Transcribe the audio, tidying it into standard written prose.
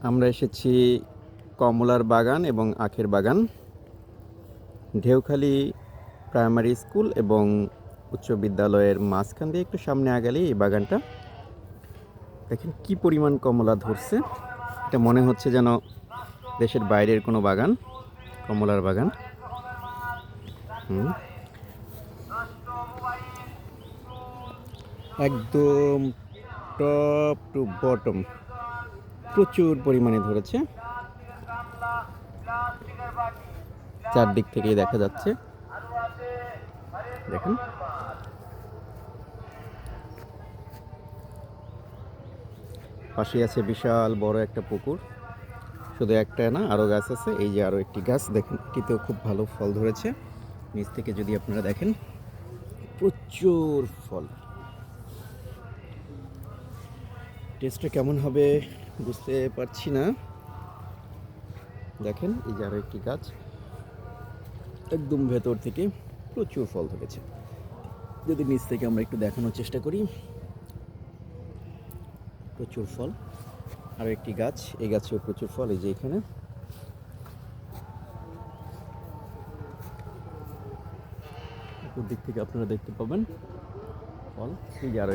আমরা এসেছি কমলার বাগান এবং আখের বাগান, ঢেউখালী প্রাইমারি স্কুল এবং উচ্চ বিদ্যালয়ের মাঝখান দিয়ে একটু সামনে আগালেই এই বাগানটা। দেখেন কি পরিমাণ কমলা ধরছে, এটা মনে হচ্ছে যেন দেশের বাইরের কোনো বাগান, কমলার বাগান। একদম টপ টু বটম প্রচুর পরিমাণে ধরেছে, চারদিক থেকেই দেখা যাচ্ছে। দেখেন পাশে আছে বিশাল বড় একটা পুকুর, শুধু একটা না আরও গাছ আছে। এই যে আরও একটি গাছ দেখেন, এটিতেও খুব ভালো ফল ধরেছে। নিচ থেকে যদি আপনারা দেখেন প্রচুর ফল। টেস্টটা কেমন হবে বুঝতে পারছি না। দেখেন এই যে আরও একটি গাছ, একদম ভেতর থেকে প্রচুর ফল ধরেছে। যদি নিচ থেকে আমরা একটু দেখানোর চেষ্টা করি, প্রচুর ফল। আর একটি গাছ, এই গাছেও প্রচুর ফল। এই যে এখানে উপর দিক থেকে আপনারা দেখতে পাবেন ফল। এই যে আরো